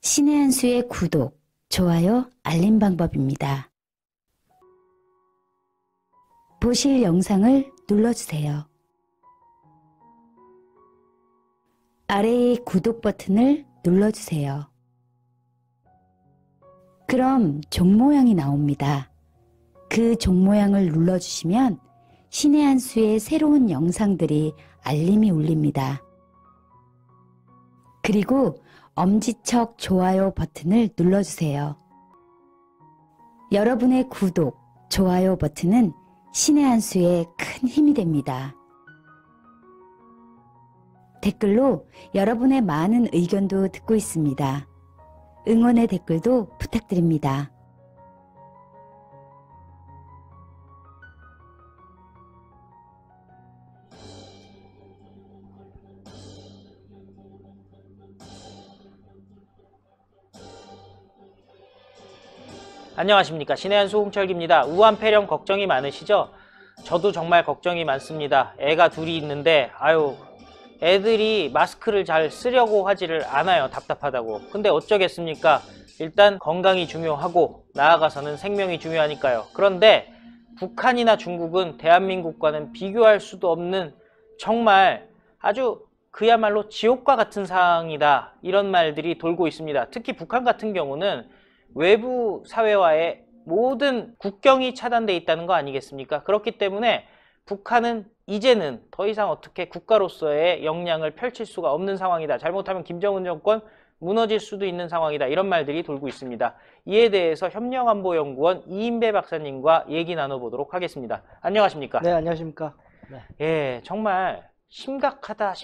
신의 한 수의 구독, 좋아요, 알림 방법입니다. 보실 영상을 눌러주세요. 아래의 구독 버튼을 눌러주세요. 그럼 종 모양이 나옵니다. 그 종 모양을 눌러주시면 신의 한 수의 새로운 영상들이 알림이 울립니다. 그리고 엄지척 좋아요 버튼을 눌러주세요. 여러분의 구독, 좋아요 버튼은 신의 한 수에 큰 힘이 됩니다. 댓글로 여러분의 많은 의견도 듣고 있습니다. 응원의 댓글도 부탁드립니다. 안녕하십니까, 신의 한 수 홍철기입니다. 우한 폐렴 걱정이 많으시죠? 저도 정말 걱정이 많습니다. 애가 둘이 있는데 애들이 마스크를 잘 쓰려고 하지를 않아요. 답답하다고. 근데 어쩌겠습니까? 일단 건강이 중요하고 나아가서는 생명이 중요하니까요. 그런데 북한이나 중국은 대한민국과는 비교할 수도 없는 정말 아주 그야말로 지옥과 같은 상황이다, 이런 말들이 돌고 있습니다. 특히 북한 같은 경우는 외부 사회와의 모든 국경이 차단되어 있다는 거 아니겠습니까? 그렇기 때문에 북한은 이제는 더 이상 어떻게 국가로서의 역량을 펼칠 수가 없는 상황이다. 잘못하면 김정은 정권 무너질 수도 있는 상황이다. 이런 말들이 돌고 있습니다. 이에 대해서 협력안보연구원 이인배 박사님과 얘기 나눠보도록 하겠습니다. 안녕하십니까? 네, 안녕하십니까? 네. 예, 정말 심각하다.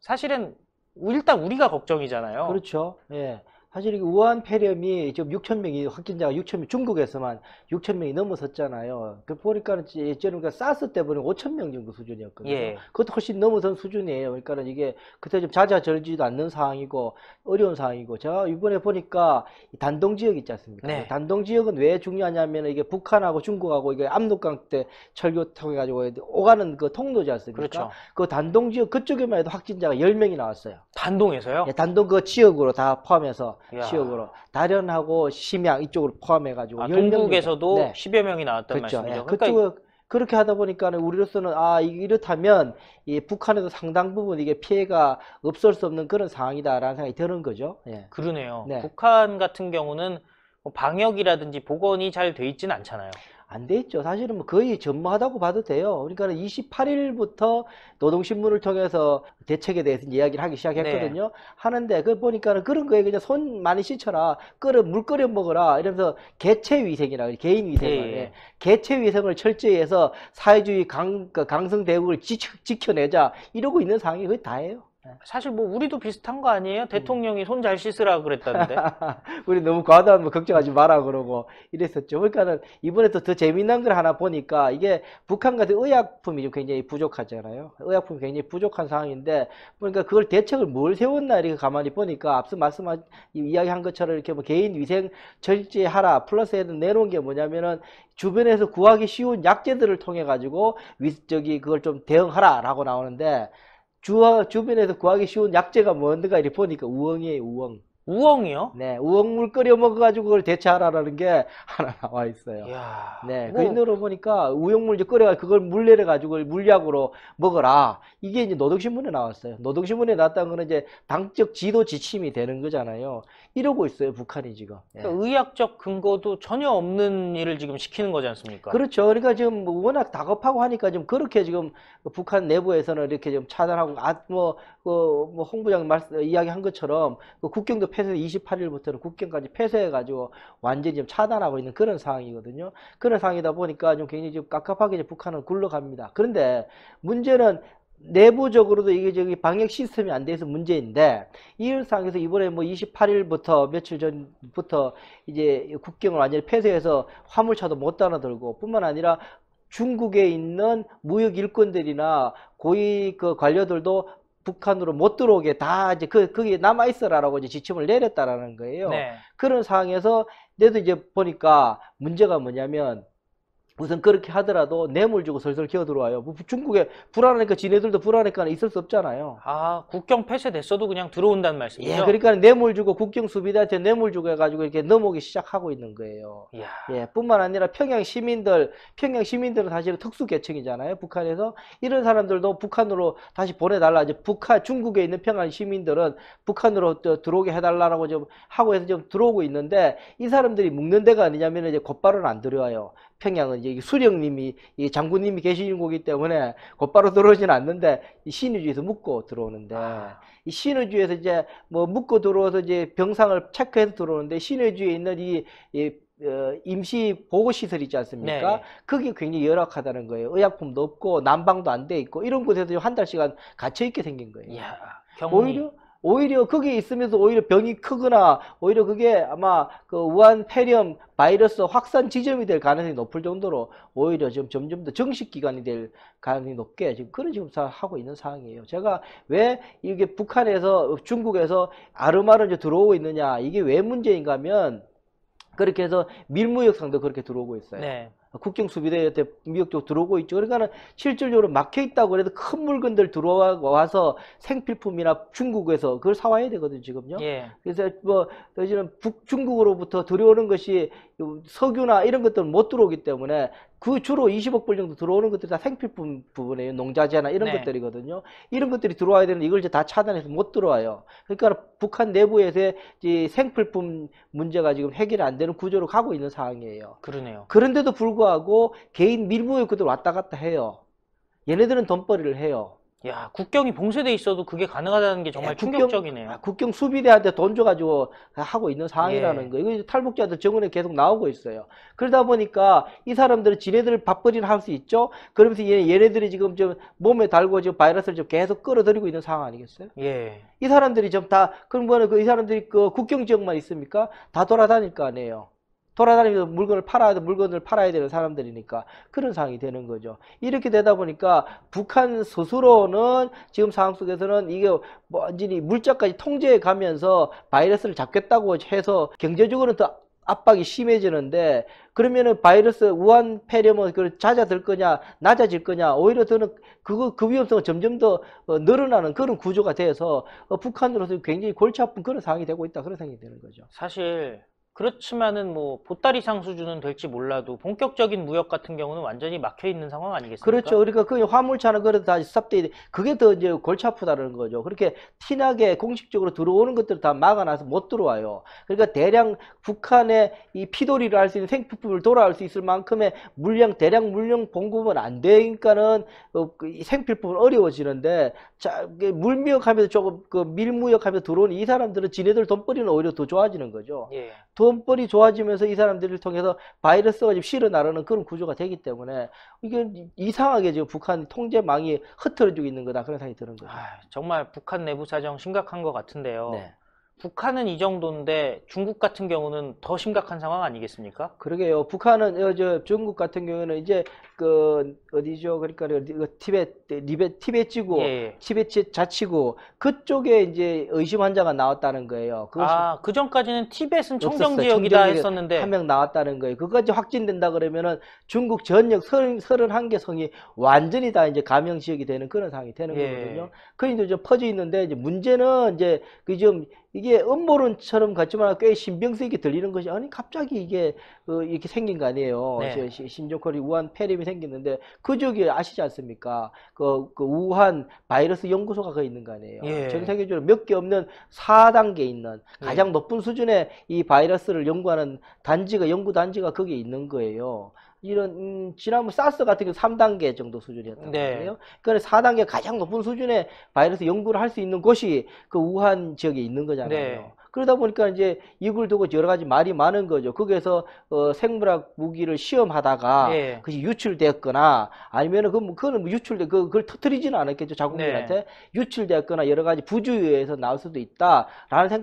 사실은 일단 우리가 걱정이잖아요. 그렇죠. 예. 사실 이 우한 폐렴이 지금 6천 명이 확진자가 6천 명, 중국에서만 6천 명이 넘어섰잖아요. 그 보니까는 예전에 사스 때 보니 5천 명 정도 수준이었거든요. 예. 그것도 훨씬 넘어선 수준이에요. 그러니까는 이게 그때 좀 잦아들지도 않는 상황이고 어려운 상황이고, 제가 이번에 보니까 단동 지역 있지 않습니까? 네. 단동 지역은 왜 중요하냐면 이게 북한하고 중국하고 이게 압록강 때 철교 통해 가지고 오가는 그 통로지 않습니까? 그렇죠. 그 단동 지역 그쪽에만 해도 확진자가 10명이 나왔어요. 단동에서요? 예, 단동 그 지역으로 다 포함해서 이야. 지역으로 다련하고 심양 이쪽으로 포함해가지고 10명 동북에서도 네. 10여 명이 나왔다는 그렇죠. 말씀이죠. 예, 그러니까 그쪽 그렇게 하다 보니까는 우리로서는 이렇다면 이 북한에도 상당 부분 이게 피해가 없을 수 없는 그런 상황이다라는 생각이 드는 거죠. 예. 그러네요. 네. 북한 같은 경우는 뭐 방역이라든지 보건이 잘 돼 있진 않잖아요. 안 돼 있죠. 사실은 뭐 거의 전무하다고 봐도 돼요. 그러니까 28일부터 노동신문을 통해서 대책에 대해서 이야기를 하기 시작했거든요. 네. 하는데 그 보니까는 그런 거에 그냥 손 많이 씻어라, 물 끓여 먹어라 이러면서 개체 위생이라, 개인 위생을 예. 개체 위생을 철저히 해서 사회주의 강성 대국을 지켜내자 이러고 있는 상황이 거의 다예요. 사실 뭐 우리도 비슷한 거 아니에요? 대통령이 손 잘 씻으라 그랬다는데. 우리 너무 과도한 거 걱정하지 마라 그러고 이랬었죠. 그러니까는 이번에 또 더 재미난 걸 하나 보니까 이게 북한 같은 의약품이 좀 굉장히 부족하잖아요. 의약품이 굉장히 부족한 상황인데 보니까 그걸 대책을 뭘 세웠나 이렇게 가만히 보니까 앞서 이야기한 것처럼 이렇게 뭐 개인 위생 절제하라 플러스에도 내놓은 게 뭐냐면은 주변에서 구하기 쉬운 약재들을 통해 가지고 그걸 좀 대응하라라고 나오는데, 주변에서 구하기 쉬운 약재가 뭔가 이렇게 보니까 우엉이에요, 우엉. 우엉이요? 네, 우엉물 끓여 먹어가지고 그걸 대체하라라는 게 하나 나와 있어요. 이야, 네, 뭐, 그 인으로 보니까 우엉물 이제 끓여가지고 그걸 물 내려가지고 물약으로 먹어라. 이게 이제 노동신문에 나왔어요. 노동신문에 나왔다는 거는 이제 당적 지도 지침이 되는 거잖아요. 이러고 있어요, 북한이 지금. 예. 그러니까 의학적 근거도 전혀 없는 일을 지금 시키는 거지 않습니까? 그렇죠. 그러니까 지금 뭐 워낙 다급하고 하니까 좀 그렇게 지금 북한 내부에서는 이렇게 좀 차단하고, 홍부장 이야기한 것처럼 그 국경도 폐쇄, 28일부터는 국경까지 폐쇄해가지고 완전히 좀 차단하고 있는 그런 상황이거든요. 그런 상황이다 보니까 좀 굉장히 좀 깝깝하게 이제 북한은 굴러갑니다. 그런데 문제는 내부적으로도 이게 방역 시스템이 안 돼서 문제인데, 이 상황에서 이번에 뭐 28일부터 며칠 전부터 이제 국경을 완전히 폐쇄해서 화물차도 못 달아들고, 뿐만 아니라 중국에 있는 무역 일꾼들이나 고위 그 관료들도 북한으로 못 들어오게 다 이제 거기에 남아 있어라라고 이제 지침을 내렸다라는 거예요. 네. 그런 상황에서 내도 이제 보니까 문제가 뭐냐면, 우선 그렇게 하더라도 뇌물 주고 슬슬 기어 들어와요. 뭐 중국에 불안하니까 지네들도 불안하니까 있을 수 없잖아요. 아, 국경 폐쇄됐어도 그냥 들어온다는 말씀이죠? 예, 그러니까 뇌물 주고 국경 수비대한테 뇌물 주고 해가지고 이렇게 넘어오기 시작하고 있는 거예요. 이야. 예, 뿐만 아니라 평양 시민들은 사실은 특수 계층이잖아요. 북한에서 이런 사람들도 북한으로 다시 보내달라. 이제 중국에 있는 평양 시민들은 북한으로 들어오게 해달라고 좀 하고 해서 좀 들어오고 있는데 이 사람들이 묵는 데가 아니냐면 이제 곧바로는 안 들어와요. 평양은 이제 수령님이 이 장군님이 계시는 곳이기 때문에 곧바로 들어오지는 않는데 이 신의주에서 묵고 들어오는데 이 신의주에서 이제 뭐 묵고 들어와서 이제 병상을 체크해서 들어오는데 신의주에 있는 이 임시 보호시설 있지 않습니까? 네. 그게 굉장히 열악하다는 거예요. 의약품도 없고 난방도 안 돼 있고 이런 곳에서 한 달씩간 갇혀 있게 생긴 거예요. 이야, 격리. 오히려 거기에 있으면서 오히려 병이 크거나 오히려 그게 아마 그 우한 폐렴 바이러스 확산 지점이 될 가능성이 높을 정도로 오히려 지금 점점 더 정식 기관이 될 가능성이 높게 지금 그런 지금 하고 있는 상황이에요. 제가 왜 이게 북한에서 중국에서 아름아름 이제 들어오고 있느냐 이게 왜 문제인가 하면 그렇게 해서 밀무역상도 그렇게 들어오고 있어요. 네. 국경 수비대한테 미국 쪽 들어오고 있죠. 그러니까는 실질적으로 막혀 있다고 해도 큰 물건들 들어와서 생필품이나 중국에서 그걸 사와야 되거든요, 지금요. 예. 그래서 뭐 저희는 중국으로부터 들어오는 것이 석유나 이런 것들은 못 들어오기 때문에 그 주로 20억 불 정도 들어오는 것들이 다 생필품 부분이에요. 농자재나 이런 네. 것들이거든요. 이런 것들이 들어와야 되는데 이걸 이제 다 차단해서 못 들어와요. 그러니까 북한 내부에서의 생필품 문제가 지금 해결이 안 되는 구조로 가고 있는 상황이에요. 그러네요. 그런데도 불구하고 개인 밀무역들 왔다 갔다 해요. 얘네들은 돈벌이를 해요. 야, 국경이 봉쇄돼 있어도 그게 가능하다는 게 정말 충격적이네요. 국경 수비대한테 돈 줘가지고 하고 있는 상황이라는 예. 거예요. 이거 탈북자들 정원에 계속 나오고 있어요. 그러다 보니까 이 사람들은 지네들 밥벌이를 할 수 있죠. 그러면서 얘네들이 지금 좀 몸에 달고 지금 바이러스를 좀 계속 끌어들이고 있는 상황 아니겠어요? 예. 이 사람들이 좀 다 그럼 뭐는 이 사람들이 그 국경 지역만 있습니까? 다 돌아다닐 거 아니에요. 돌아다니면서 물건을 팔아야 되는 사람들이니까 그런 상황이 되는 거죠. 이렇게 되다 보니까 북한 스스로는 지금 상황 속에서는 이게 완전히 물자까지 통제해 가면서 바이러스를 잡겠다고 해서 경제적으로는 더 압박이 심해지는데 그러면은 바이러스 우한 폐렴은 잦아들 거냐 낮아질 거냐 오히려 더는 그 위험성은 점점 더 늘어나는 그런 구조가 돼서 북한으로서 굉장히 골치 아픈 그런 상황이 되고 있다 그런 생각이 드는 거죠. 사실 그렇지만은 뭐 보따리상 수준은 될지 몰라도 본격적인 무역 같은 경우는 완전히 막혀 있는 상황 아니겠습니까? 그렇죠. 그러니까 그 화물차는 그래도 다 스탑돼 그게 더 이제 골치 아프다는 거죠. 그렇게 티나게 공식적으로 들어오는 것들을 다 막아놔서 못 들어와요. 그러니까 대량 북한의 이 피돌이를 할 수 있는 생필품을 돌아올 수 있을 만큼의 대량 물량 공급은 안 되니까는 이 생필품은 어려워지는데 자 물무역하면서 조금 밀무역하면서 들어오는 이 사람들은 지네들 돈벌이는 오히려 더 좋아지는 거죠. 예. 돈벌이 좋아지면서 이 사람들을 통해서 바이러스가 지금 실어 나르는 그런 구조가 되기 때문에 이게 이상하게 지금 북한 통제망이 흐트러지고 있는 거다 그런 생각이 드는 거죠. 정말 북한 내부 사정 심각한 것 같은데요. 네. 북한은 이 정도인데 중국 같은 경우는 더 심각한 상황 아니겠습니까? 그러게요. 북한은 중국 같은 경우는 이제 어디죠? 그러니까 티베트지구, 예. 티베트 자치구 그쪽에 이제 의심 환자가 나왔다는 거예요. 그 전까지는 티벳은 청정 없었어요. 지역이다 청정지역에 했었는데 한 명 나왔다는 거예요. 그것까지 확진된다 그러면은 중국 전역 31개 성이 완전히 다 이제 감염 지역이 되는 그런 상황이 되는 예. 거거든요. 그게 이제 퍼져 있는데 이제 문제는 이제 이게 음모론처럼 같지만 꽤 신빙성 있게 들리는 것이 아니 갑자기 이게 이렇게 생긴 거 아니에요. 네. 신종코리 우한 폐렴이 생겼는데 그 지역에 아시지 않습니까? 그 우한 바이러스 연구소가 거기 있는 거 아니에요. 예. 전 세계적으로 몇 개 없는 4단계에 있는 가장 예. 높은 수준의 이 바이러스를 연구하는 연구 단지가 거기에 있는 거예요. 이런 지난번 사스 같은 경우 3단계 정도 수준이었단 네. 말이에요. 그러니까 4단계 가장 높은 수준의 바이러스 연구를 할 수 있는 곳이 그 우한 지역에 있는 거잖아요. 네. 그러다 보니까 이제 이걸 두고 여러 가지 말이 많은 거죠. 거기에서 생물학 무기를 시험하다가 예. 그것이 유출되었거나 아니면은 그거는 그걸 터뜨리지는 않았겠죠. 자국민한테 네. 유출되었거나 여러 가지 부주의에서 나올 수도 있다라는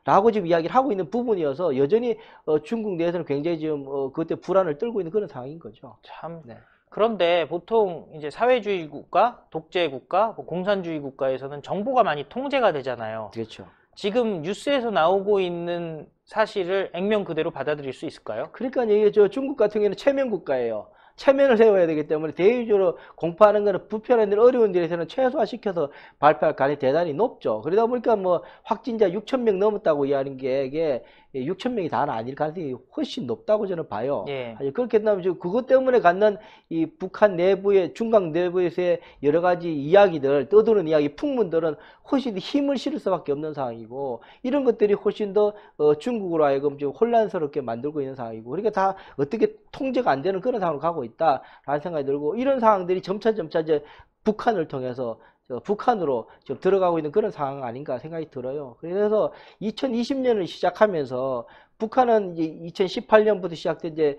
라고 지금 이야기를 하고 있는 부분이어서 여전히 중국 내에서는 굉장히 지금 그때 불안을 떨고 있는 그런 상황인 거죠. 참. 네. 그런데 보통 이제 사회주의 국가, 독재 국가, 공산주의 국가에서는 정보가 많이 통제가 되잖아요. 그렇죠. 지금 뉴스에서 나오고 있는 사실을 액면 그대로 받아들일 수 있을까요? 그러니까 이게 중국 같은 경우는 체면 국가예요. 체면을 세워야 되기 때문에 대외적으로 공포하는 것은 불편한 일, 어려운 일에서는 최소화시켜서 발표할 가능성이 대단히 높죠. 그러다 보니까 뭐 확진자 6,000명 넘었다고 이야기하는 게 이게 6,000명이 다는 아닐 가능성이 훨씬 높다고 저는 봐요. 예. 그렇게 된다면 그것 때문에 갖는 이 북한 내부의 중앙 내부에서의 여러 가지 이야기들, 떠도는 이야기, 풍문들은 훨씬 힘을 실을 수밖에 없는 상황이고 이런 것들이 훨씬 더 중국으로 하여금 좀 혼란스럽게 만들고 있는 상황이고 그러니까 다 어떻게 통제가 안 되는 그런 상황으로 가고 있다라는 생각이 들고 이런 상황들이 점차 이제 북한을 통해서 북한으로 지금 들어가고 있는 그런 상황 아닌가 생각이 들어요. 그래서 2020년을 시작하면서 북한은 이제 2018년부터 시작된 이제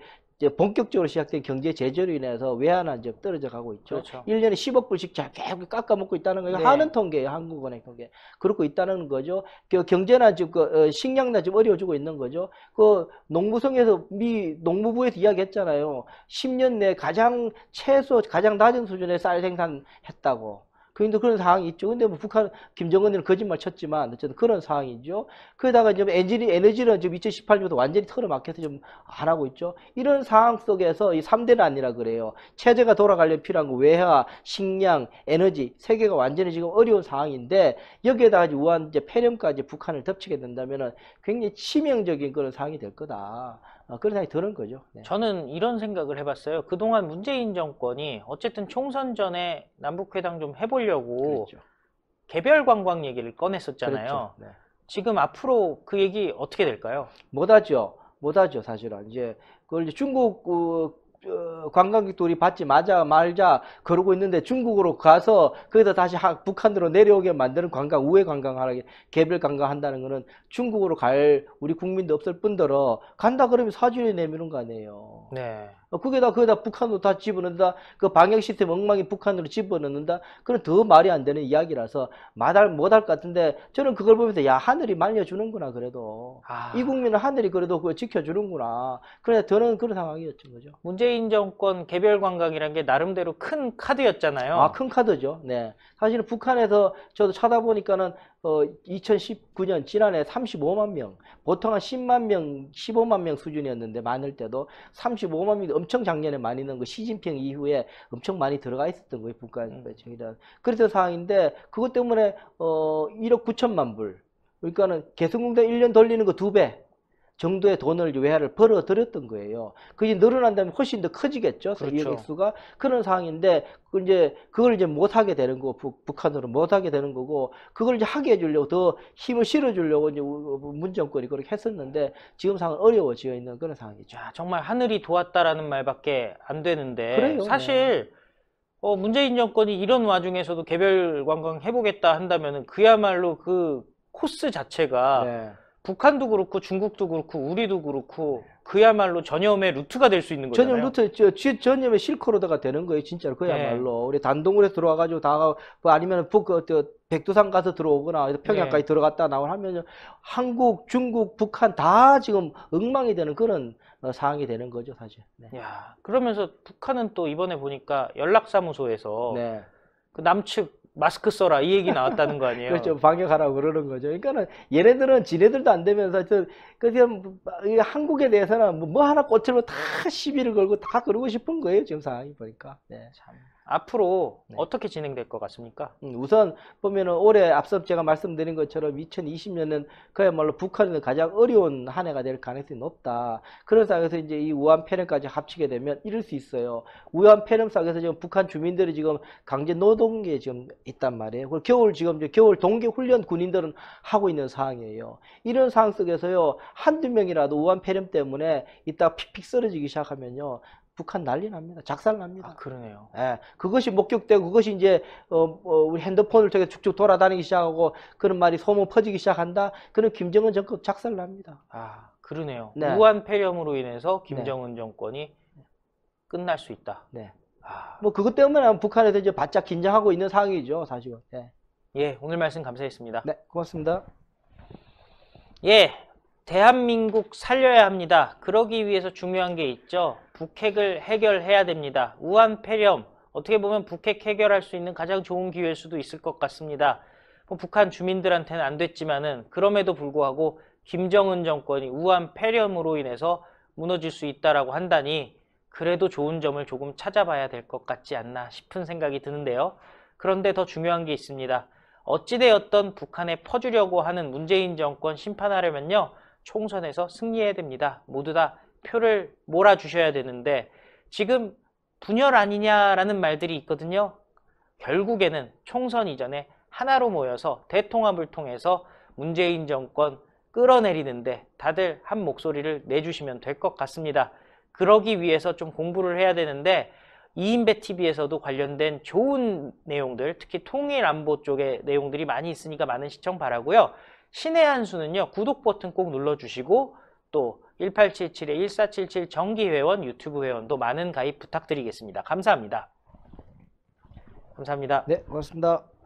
본격적으로 시작된 경제 제재로 인해서 외환은 이제 떨어져 가고 있죠. 그렇죠. 1년에 10억 불씩 계속 깎아먹고 있다는 거예요. 네. 하는 통계예요. 한국은행 통계. 그렇고 있다는 거죠. 경제나 지금 식량나 좀 어려워지고 있는 거죠. 농무성에서 농무부에서 이야기했잖아요. 10년 내 가장 낮은 수준의 쌀 생산했다고. 그런 상황이 있죠. 근데 뭐 북한, 김정은은 거짓말 쳤지만, 어쨌든 그런 상황이죠. 그러다가 이제 에너지는 지금 2018년부터 완전히 틀어막혀서 좀 안 하고 있죠. 이런 상황 속에서 이 3대는 아니라 그래요. 체제가 돌아가려면 필요한 거 외화, 식량, 에너지, 세계가 완전히 지금 어려운 상황인데, 여기에다가 이제 우한 이제 폐렴까지 북한을 덮치게 된다면은 굉장히 치명적인 그런 상황이 될 거다. 그런 생각이 드는 거죠. 네. 저는 이런 생각을 해봤어요. 그동안 문재인 정권이 어쨌든 총선 전에 남북회담 좀 해보려고 그렇죠. 개별 관광 얘기를 꺼냈었잖아요. 그렇죠. 네. 지금 앞으로 그 얘기 어떻게 될까요? 못하죠. 사실은. 그걸 이제 중국, 관광객들이 받지 말자 그러고 있는데 중국으로 가서 거기서 다시 북한으로 내려오게 만드는 우회 관광하게 개별 관광한다는 거는 중국으로 갈 우리 국민도 없을 뿐더러 간다 그러면 사주에 내미는 거 아니에요. 네. 거기다 북한으로 다 집어넣는다. 그 방역 시스템 엉망이 북한으로 집어넣는다. 그건 더 말이 안 되는 이야기라서 못할 것 같은데 저는 그걸 보면서 야 하늘이 말려주는구나 그래도 이 국민은 하늘이 그래도 그거 지켜주는구나. 그래 저는 그런 상황이었던 거죠. 문재인 정권 개별 관광이란 게 나름대로 큰 카드였잖아요. 큰 카드죠. 네. 사실은 북한에서 저도 찾아보니까는 2019년 지난해 35만 명, 보통 한 10만 명, 15만 명 수준이었는데 많을 때도 35만 명이 엄청 작년에 많이 넣은 거 시진핑 이후에 엄청 많이 들어가 있었던 거예요. 북한 그랬던 상황인데 그것 때문에 1억 9천만 불. 그러니까는 개성공단 1년 돌리는 거 2배. 정도의 돈을 외화를 벌어들였던 거예요. 그게 늘어난다면 훨씬 더 커지겠죠. 그렇죠. 액수가 그런 상황인데 그걸 이제 못하게 되는 거고 북한으로 못하게 되는 거고 그걸 이제 하게 해주려고 더 힘을 실어주려고 이제 문 정권이 그렇게 했었는데 지금 상황은 어려워지어 있는 그런 상황이죠. 야, 정말 하늘이 도왔다라는 말밖에 안 되는데 그래요. 사실 문재인 정권이 이런 와중에서도 개별 관광 해보겠다 한다면은 그야말로 그 코스 자체가 네. 북한도 그렇고 중국도 그렇고 우리도 그렇고 그야말로 전염의 루트가 될 수 있는 거잖아요. 전염 루트, 전염의 실크로드가 되는 거예요, 진짜로. 그야말로. 네. 우리 단동으로 들어와가지고 아니면 백두산 가서 들어오거나 평양까지 네. 들어갔다 나오고 하면 한국, 중국, 북한 다 지금 엉망이 되는 그런 상황이 되는 거죠, 사실. 네. 야, 그러면서 북한은 또 이번에 보니까 연락사무소에서 네. 그 남측 마스크 써라 이 얘기 나왔다는 거 아니에요? 그렇죠. 방역하라고 그러는 거죠. 그러니까는 얘네들은 지네들도 안 되면서 그냥 한국에 대해서는 뭐 하나 꽂히면 다 시비를 걸고 다 그러고 싶은 거예요. 지금 상황이 보니까. 네. 참. 앞으로 네. 어떻게 진행될 것 같습니까? 우선 보면은 올해 앞서 제가 말씀드린 것처럼 2020년은 그야말로 북한에는 가장 어려운 한 해가 될 가능성이 높다. 그런 상황에서 이제 이 우한 폐렴까지 합치게 되면 이럴 수 있어요. 우한 폐렴 상에서 지금 북한 주민들이 지금 강제 노동에 지금 있단 말이에요. 그리고 겨울 동계 훈련 군인들은 하고 있는 상황이에요. 이런 상황 속에서요, 한두 명이라도 우한 폐렴 때문에 이따 픽픽 쓰러지기 시작하면요. 북한 난리 납니다. 작살 납니다. 그러네요. 예, 그것이 목격되고 그것이 이제 우리 핸드폰을 통해 쭉쭉 돌아다니기 시작하고 그런 말이 소문 퍼지기 시작한다. 그럼 김정은 정권 작살 납니다. 그러네요. 네. 우한 폐렴으로 인해서 김정은 정권이 끝날 수 있다. 네. 뭐 그것 때문에 북한에서 이제 바짝 긴장하고 있는 상황이죠, 사실은. 네. 예, 오늘 말씀 감사했습니다. 네, 고맙습니다. 예, 대한민국 살려야 합니다. 그러기 위해서 중요한 게 있죠. 북핵을 해결해야 됩니다. 우한 폐렴, 어떻게 보면 북핵 해결할 수 있는 가장 좋은 기회일 수도 있을 것 같습니다. 북한 주민들한테는 안 됐지만은 그럼에도 불구하고 김정은 정권이 우한 폐렴으로 인해서 무너질 수 있다라고 한다니 그래도 좋은 점을 조금 찾아봐야 될 것 같지 않나 싶은 생각이 드는데요. 그런데 더 중요한 게 있습니다. 어찌되었던 북한에 퍼주려고 하는 문재인 정권 심판하려면요, 총선에서 승리해야 됩니다. 모두 다 표를 몰아주셔야 되는데 지금 분열 아니냐라는 말들이 있거든요. 결국에는 총선 이전에 하나로 모여서 대통합을 통해서 문재인 정권 끌어내리는데 다들 한 목소리를 내주시면 될 것 같습니다. 그러기 위해서 좀 공부를 해야 되는데 이인배TV에서도 관련된 좋은 내용들, 특히 통일안보 쪽의 내용들이 많이 있으니까 많은 시청 바라고요. 신의 한 수는요, 구독 버튼 꼭 눌러주시고 또 1877-1477 정기회원, 유튜브 회원도 많은 가입 부탁드리겠습니다. 감사합니다. 감사합니다. 네, 고맙습니다.